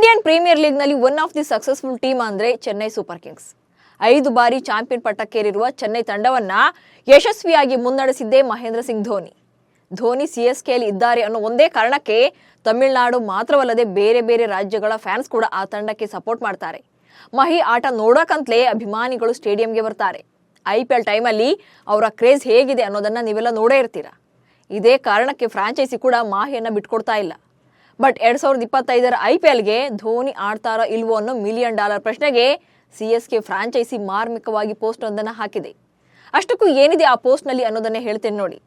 Indian premier ಲೀಗ್ನಲ್ಲಿ one of the successful team ಅಂದ್ರೆ Chennai super Kings. 5 ಬಾರಿ ಚಾಂಪಿಯನ್ ಪಟ್ಟಕ್ಕೇರಿರುವ ಚೆನ್ನೈ ತಂಡವನ್ನ ಯಶಸ್ವಿಯಾಗಿ ಮುನ್ನಡೆಸಿದ್ದೇ ಮಹೇಂದ್ರ ಸಿಂಗ್ ಧೋನಿ. ಧೋನಿ ಸಿಎಸ್ಕೆಯಲ್ಲಿ ಇದ್ದಾರೆ ಅನ್ನೋ ಒಂದೇ ಕಾರಣಕ್ಕೆ ತಮಿಳುನಾಡು ಮಾತ್ರವಲ್ಲದೆ ಬೇರೆ ಬೇರೆ ರಾಜ್ಯಗಳ ಫ್ಯಾನ್ಸ್ ಕೂಡ ಆ ತಂಡಕ್ಕೆ ಸಪೋರ್ಟ್ ಮಾಡ್ತಾರೆ. ಮಹಿ ಆಟ ನೋಡೋಕಂತಲೇ ಅಭಿಮಾನಿಗಳು ಸ್ಟೇಡಿಯಂಗೆ ಬರ್ತಾರೆ. IPL ಟೈಮಲ್ಲಿ ಅವರ ಕ್ರೇಜ್ ಹೇಗಿದೆ ಅನ್ನೋದನ್ನ ನೀವೆಲ್ಲ ನೋಡೇ ಇರ್ತೀರಾ. ಇದೇ ಕಾರಣಕ್ಕೆ ಫ್ರಾಂಚೈಸಿ ಕೂಡ ಮಾಹಿಯನ್ನ ಬಿಟ್ಕೊಡ್ತಾ ಇಲ್ಲ. ಬಟ್ 2025ರ IPLಗೆ ಧೋನಿ ಆಡ್ತಾರೋ ಇಲ್ವೋ ಅನ್ನೋ $1 ಮಿಲಿಯನ್ ಪ್ರಶ್ನೆಗೆ CSK ಫ್ರಾಂಚೈಸಿ ಮಾರ್ಮಿಕವಾಗಿ ಪೋಸ್ಟ್ ಒಂದನ್ನು ಹಾಕಿದೆ. ಅಷ್ಟಕ್ಕೂ ಏನಿದೆ ಆ ಪೋಸ್ಟ್ನಲ್ಲಿ ಅನ್ನೋದನ್ನೇ ಹೇಳ್ತೇನೆ ನೋಡಿ.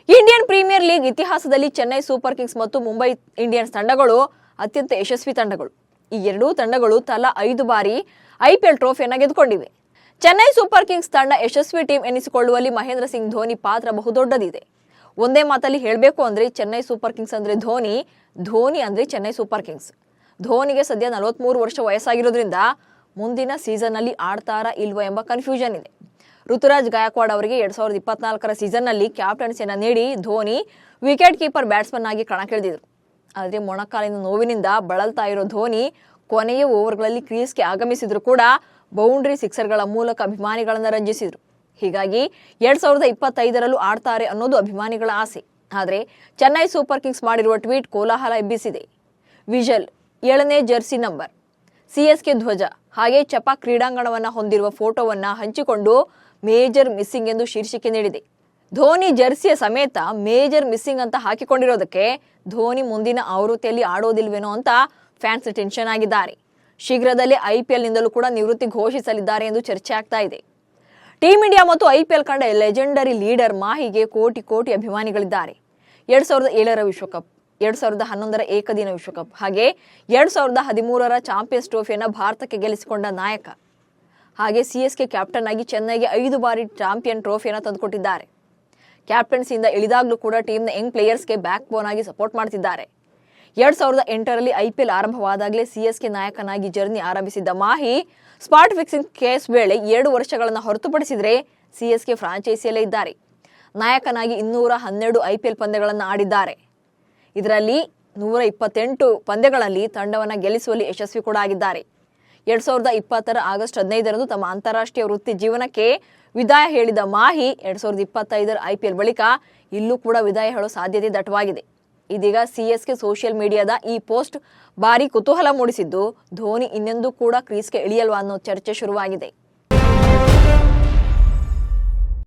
ಇಂಡಿಯನ್ ಪ್ರೀಮಿಯರ್ ಲೀಗ್ ಇತಿಹಾಸದಲ್ಲಿ ಚೆನ್ನೈ ಸೂಪರ್ ಕಿಂಗ್ಸ್ ಮತ್ತು ಮುಂಬೈ ಇಂಡಿಯನ್ಸ್ ತಂಡಗಳು ಅತ್ಯಂತ ಯಶಸ್ವಿ ತಂಡಗಳು. ಈ ಎರಡೂ ತಂಡಗಳು ತಲಾ 5 ಬಾರಿ IPL ಟ್ರೋಫಿಯನ್ನು ಗೆದ್ದುಕೊಂಡಿವೆ. ಚೆನ್ನೈ ಸೂಪರ್ ಕಿಂಗ್ಸ್ ತಂಡ ಯಶಸ್ವಿ ಟೀಮ್ ಎನಿಸಿಕೊಳ್ಳುವಲ್ಲಿ ಮಹೇಂದ್ರ ಸಿಂಗ್ ಧೋನಿ ಪಾತ್ರ ಬಹುದೊಡ್ಡದಿದೆ. ಒಂದೇ ಮಾತಲ್ಲಿ ಹೇಳಬೇಕು ಅಂದ್ರೆ ಚೆನ್ನೈ ಸೂಪರ್ ಕಿಂಗ್ಸ್ ಅಂದ್ರೆ ಧೋನಿ, ಧೋನಿ ಅಂದ್ರೆ ಚೆನ್ನೈ ಸೂಪರ್ ಕಿಂಗ್ಸ್. ಧೋನಿಗೆ ಸದ್ಯ 43 ವರ್ಷ ವಯಸ್ಸಾಗಿರೋದ್ರಿಂದ ಮುಂದಿನ ಸೀಸನ್ನಲ್ಲಿ ಆಡ್ತಾರಾ ಇಲ್ವೋ ಎಂಬ ಕನ್ಫ್ಯೂಷನ್ ಇದೆ. ಋತುರಾಜ್ ಗಾಯಕ್ವಾಡ್ ಅವರಿಗೆ 2024ರ ಸೀಸನ್ನಲ್ಲಿ ಕ್ಯಾಪ್ಟನ್ಸಿಯನ್ನು ನೀಡಿ ಧೋನಿ ವಿಕೆಟ್ ಕೀಪರ್ ಬ್ಯಾಟ್ಸ್ಮನ್ ಆಗಿ ಕಣಕ್ಕಿಳಿದಿದ್ರು. ಆದರೆ ಮೊಣಕಾಲಿನ ನೋವಿನಿಂದ ಬಳಲ್ತಾ ಇರೋ ಧೋನಿ ಕೊನೆಯ ಓವರ್ಗಳಲ್ಲಿ ಕ್ರೀಸ್ಗೆ ಆಗಮಿಸಿದ್ರು ಕೂಡ ಬೌಂಡ್ರಿ ಸಿಕ್ಸರ್ಗಳ ಮೂಲಕ ಅಭಿಮಾನಿಗಳನ್ನು ರಂಜಿಸಿದ್ರು. ಹೀಗಾಗಿ 2025ರಲ್ಲೂ ಆಡ್ತಾರೆ ಅನ್ನೋದು ಅಭಿಮಾನಿಗಳ ಆಸೆ. ಆದರೆ ಚೆನ್ನೈ ಸೂಪರ್ ಕಿಂಗ್ಸ್ ಮಾಡಿರುವ ಟ್ವೀಟ್ ಕೋಲಾಹಲ ಎಬ್ಬಿಸಿದೆ. ವಿಜಲ್ 7ನೇ ಜರ್ಸಿ ನಂಬರ್, CSK ಧ್ವಜ ಹಾಗೆ ಚಪಾಕ್ ಕ್ರೀಡಾಂಗಣವನ್ನು ಹೊಂದಿರುವ ಫೋಟೋವನ್ನ ಹಂಚಿಕೊಂಡು ಮೇಜರ್ ಮಿಸ್ಸಿಂಗ್ ಎಂದು ಶೀರ್ಷಿಕೆ ನೀಡಿದೆ. ಧೋನಿ ಜರ್ಸಿಯ ಸಮೇತ ಮೇಜರ್ ಮಿಸ್ಸಿಂಗ್ ಅಂತ ಹಾಕಿಕೊಂಡಿರೋದಕ್ಕೆ ಧೋನಿ ಮುಂದಿನ ಆವೃತ್ತಿಯಲ್ಲಿ ಆಡೋದಿಲ್ವೇನೋ ಅಂತ ಫ್ಯಾನ್ಸ್ ಟೆನ್ಷನ್ ಆಗಿದ್ದಾರೆ. ಶೀಘ್ರದಲ್ಲೇ IPLನಿಂದಲೂ ಕೂಡ ನಿವೃತ್ತಿ ಘೋಷಿಸಲಿದ್ದಾರೆ ಎಂದು ಚರ್ಚೆ ಆಗ್ತಾ ಇದೆ. ಟೀಮ್ ಇಂಡಿಯಾ ಮತ್ತು IPL ಕಂಡ ಲೆಜೆಂಡರಿ ಲೀಡರ್ ಮಾಹಿಗೆ ಕೋಟಿ ಕೋಟಿ ಅಭಿಮಾನಿಗಳಿದ್ದಾರೆ. 2007ರ ವಿಶ್ವಕಪ್, 2011ರ ಏಕದಿನ ವಿಶ್ವಕಪ್ ಹಾಗೆ 2013ರ ಚಾಂಪಿಯನ್ಸ್ ಟ್ರೋಫಿಯನ್ನು ಭಾರತಕ್ಕೆ ಗೆಲ್ಲಿಸಿಕೊಂಡ ನಾಯಕ. ಹಾಗೆ CSK ಕ್ಯಾಪ್ಟನ್ ಆಗಿ ಚೆನ್ನೈಗೆ 5 ಬಾರಿ ಚಾಂಪಿಯನ್ ಟ್ರೋಫಿಯನ್ನು ತಂದುಕೊಟ್ಟಿದ್ದಾರೆ. ಕ್ಯಾಪ್ಟನ್ಸಿಯಿಂದ ಇಳಿದಾಗಲೂ ಕೂಡ ಟೀಮ್ನ ಯಂಗ್ ಪ್ಲೇಯರ್ಸ್ಗೆ ಬ್ಯಾಕ್ ಬೋನ್ ಆಗಿ ಸಪೋರ್ಟ್ ಮಾಡ್ತಿದ್ದಾರೆ. 2008ರಲ್ಲಿ IPL ಆರಂಭವಾದಾಗಲೇ CSK ನಾಯಕನಾಗಿ ಜರ್ನಿ ಆರಂಭಿಸಿದ್ದ ಮಾಹಿ ಸ್ಪಾಟ್ ಫಿಕ್ಸಿಂಗ್ ಕೇಸ್ ವೇಳೆ 2 ವರ್ಷಗಳನ್ನು ಹೊರತುಪಡಿಸಿದರೆ CSK ಫ್ರಾಂಚೈಸಿಯಲ್ಲೇ ಇದ್ದಾರೆ. ನಾಯಕನಾಗಿ 212 IPL ಪಂದ್ಯಗಳನ್ನು ಆಡಿದ್ದಾರೆ. ಇದರಲ್ಲಿ 128 ಪಂದ್ಯಗಳಲ್ಲಿ ತಂಡವನ್ನು ಗೆಲ್ಲಿಸುವಲ್ಲಿ ಯಶಸ್ವಿ ಕೂಡ ಆಗಿದ್ದಾರೆ. 2020ರ ಆಗಸ್ಟ್ 15ರಂದು ತಮ್ಮ ಅಂತಾರಾಷ್ಟ್ರೀಯ ವೃತ್ತಿ ಜೀವನಕ್ಕೆ ವಿದಾಯ ಹೇಳಿದ ಮಾಹಿ 2025ರ IPL ಬಳಿಕ ಇಲ್ಲೂ ಕೂಡ ವಿದಾಯ ಹೇಳೋ ಸಾಧ್ಯತೆ ದಟ್ಟವಾಗಿದೆ. ಇದೀಗ CSK ಸೋಷಿಯಲ್ ಮೀಡಿಯಾದ ಈ ಪೋಸ್ಟ್ ಭಾರಿ ಕುತೂಹಲ ಮೂಡಿಸಿದ್ದು, ಧೋನಿ ಇನ್ನೆಂದೂ ಕೂಡ ಕ್ರೀಸ್ಗೆ ಇಳಿಯಲ್ವಾ ಅನ್ನೋ ಚರ್ಚೆ ಶುರುವಾಗಿದೆ.